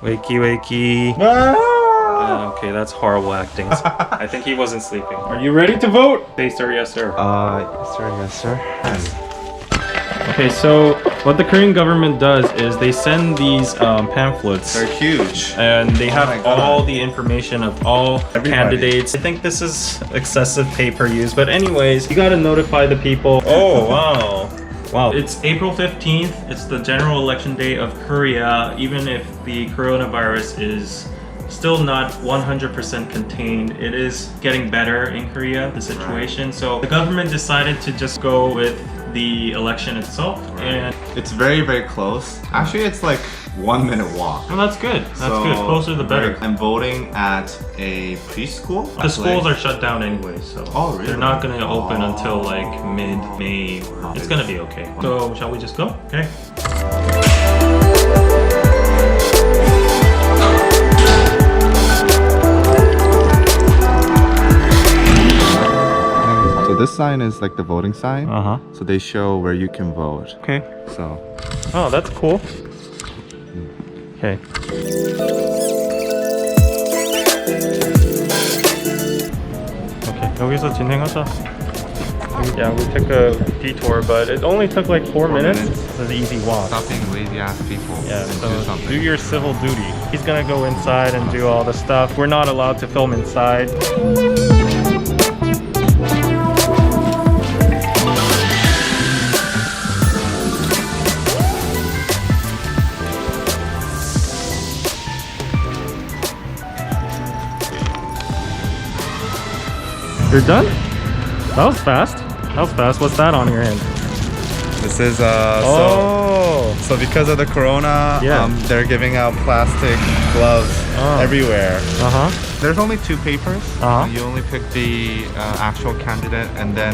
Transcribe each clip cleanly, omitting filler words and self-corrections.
Wakey, wakey. Okay, that's horrible acting. I think he wasn't sleeping. Are you ready to vote? Say sir, yes sir. Yes sir. Okay, so what the Korean government does is they send these pamphlets. They're huge. And they have all the information of all candidates. I think this is excessive paper use, but anyways, you gotta notify the people. Oh, wow. Wow, it's April 15th. It's the general election day of Korea. Even if the coronavirus is still not 100% contained, it is getting better in Korea, the situation. So the government decided to just go with the election itself. And it's very, very close. Actually, it's like 1 minute walk. Oh, that's good. That's good. Closer the better. I'm voting at a preschool. The schools are shut down anyway, so really? They're not going to open until like mid-May. It's going to be okay. So shall we just go? Okay. So this sign is like the voting sign. So they show where you can vote. Okay. So. Oh, that's cool. Okay. Okay. 여기서 진행하자. Yeah, we took a detour, but it only took like 4 minutes. It was an easy walk. Stop being lazy ass people. Yeah, so do your civil duty. He's gonna go inside and do all the stuff. We're not allowed to film inside. You're done? That was fast. That was fast. What's that on your hand? This is so because of the corona, Yeah. they're giving out plastic gloves everywhere. There's only 2 papers. You only pick the actual candidate and then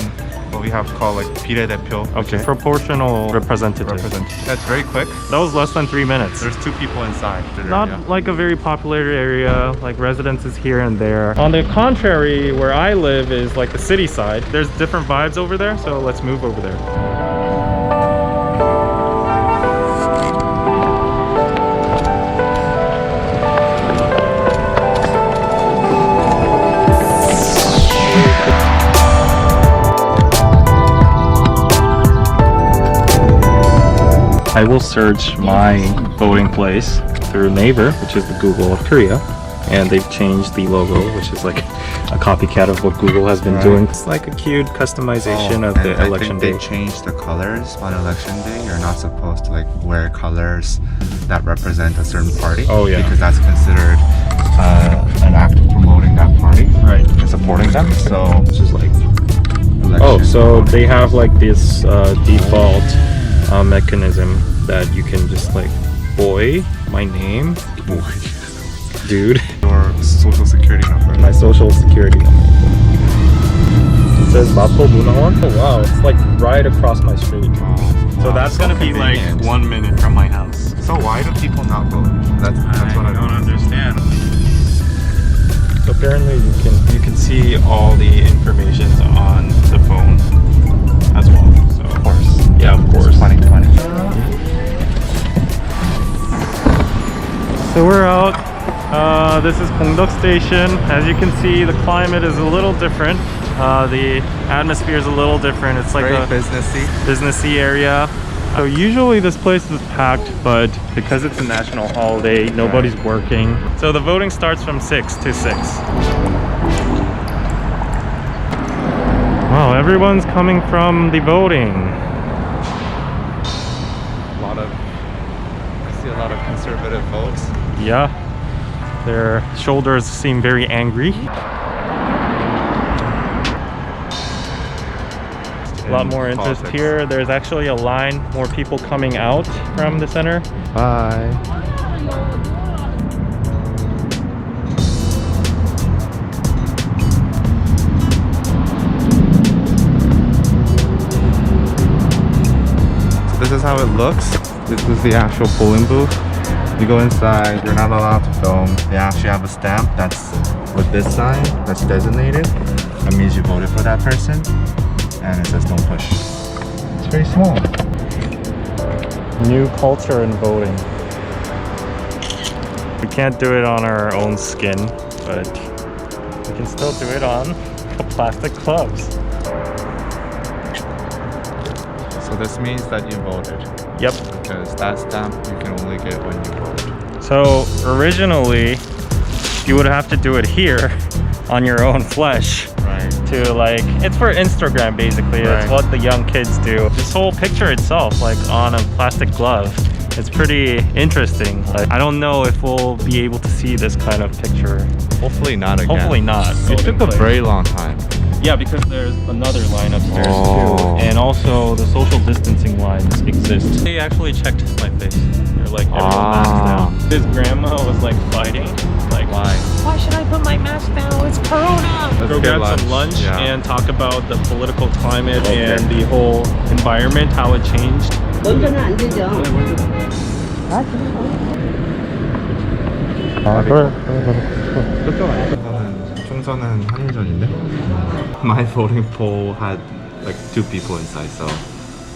what we have called like 비례대표. Okay. Proportional representative. That's very quick. That was less than 3 minutes. There's 2 people inside. Not like a very popular area, like residences here and there. On the contrary, where I live is like the city side. There's different vibes over there, so let's move over there. I will search my voting place through Naver, which is the Google of Korea, and they've changed the logo, which is like a copycat of what Google has been doing. It's like a cute customization of the election day. They changed the colors on election day. You're not supposed to like wear colors that represent a certain party. Oh yeah, because that's considered an act of promoting that party, right, and supporting them. So it's just like so they have like this default mechanism that you can just like, boy, my name, dude, your social security number, my social security number. It says Mapo 문화원. Oh wow, it's like right across my street. So that's gonna be like 1 minute from my house. So why do people not vote? That's what I don't understand. So apparently you can see all the information on the phone as well. So of course. Yeah, of course. 2020. So we're out. This is Gongdeok Station. As you can see, the climate is a little different. The atmosphere is a little different. It's like very a businessy area. So usually this place is packed, but because it's a national holiday, nobody's working. So the voting starts from 6 to 6. Wow, everyone's coming from the voting. I see a lot of conservative votes. Yeah, their shoulders seem very angry. A lot more interest here. There's actually a line, more people coming out from the center. Bye. So this is how it looks. This is the actual polling booth. You go inside, you're not allowed to film. They actually have a stamp that's with this sign that's designated. That means you voted for that person. And it says don't push. It's very small. New culture in voting. We can't do it on our own skin, but we can still do it on the plastic gloves. So this means that you voted. Yep. Because that stamp you can only get when you vote. So originally, you would have to do it here on your own flesh. Right. To like, it's for Instagram basically. Right. It's what the young kids do. This whole picture itself, like on a plastic glove, it's pretty interesting. Like, I don't know if we'll be able to see this kind of picture. Hopefully not again. Hopefully not. It took a very long time. Yeah, because there's another line upstairs Oh. too. And also the social distancing lines exist. They actually checked my face. They're like, everyone maxed out. His grandma was like fighting. Like, why should I put my mask down? It's Corona. Let's Go get grab some lunch yeah. and talk about the political climate Okay. and the whole environment, how it changed. 먼저는 안 되죠. 총선은 한일전인데 my voting poll had like 2 people inside, so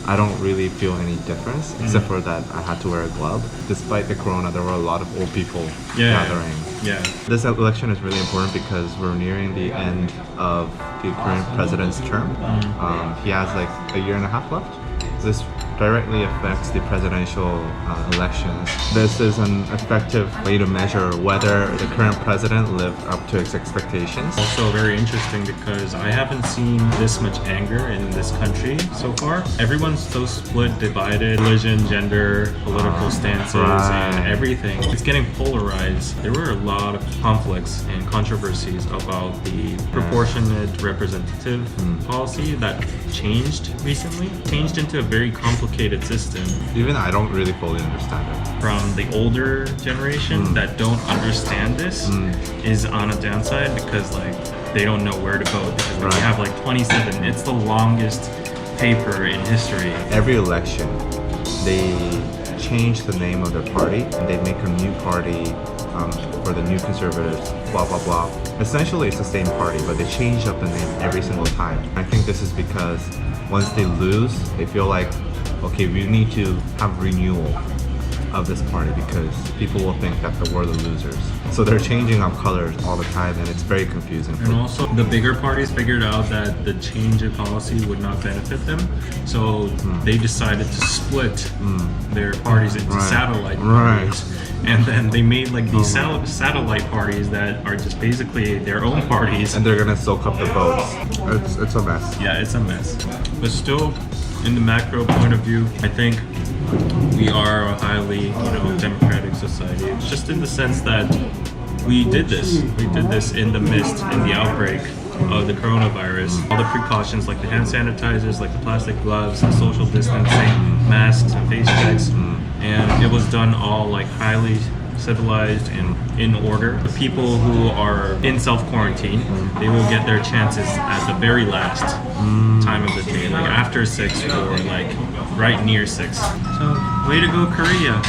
I don't really feel any difference except for that I had to wear a glove. Despite the corona, there were a lot of old people gathering. Yeah. This election is really important because we're nearing the end of the current president's term. He has like a year and a half left. This directly affects the presidential elections. This is an effective way to measure whether the current president lived up to his expectations. Also very interesting because I haven't seen this much anger in this country so far. Everyone's so split, divided, religion, gender, political stances, and everything. It's getting polarized. There were a lot of conflicts and controversies about the proportionate representative policy that changed recently. Changed into a very complicated system. Even I don't really fully understand it. From the older generation that don't understand this is on a downside because like they don't know where to vote because when you have like 27, it's the longest paper in history. Every election, they change the name of their party and they make a new party for the new conservatives, blah blah blah. Essentially it's the same party, but they change up the name every single time. I think this is because once they lose, they feel like, okay, we need to have renewal of this party because people will think that we're the losers. So they're changing up colors all the time and it's very confusing. And also the bigger parties figured out that the change in policy would not benefit them. So they decided to split their parties into satellite parties. And then they made like these satellite parties that are just basically their own parties. And they're gonna soak up the votes. It's a mess. Yeah, it's a mess. But still, in the macro point of view, I think we are a highly, democratic society. It's just in the sense that we did this. We did this in the midst, in the outbreak of the coronavirus. All the precautions like the hand sanitizers, like the plastic gloves, the social distancing, masks and face checks. And it was done all like highly civilized and in order. The people who are in self-quarantine, they will get their chances at the very last time of the day, like after 6 or like right near 6. So way to go, Korea.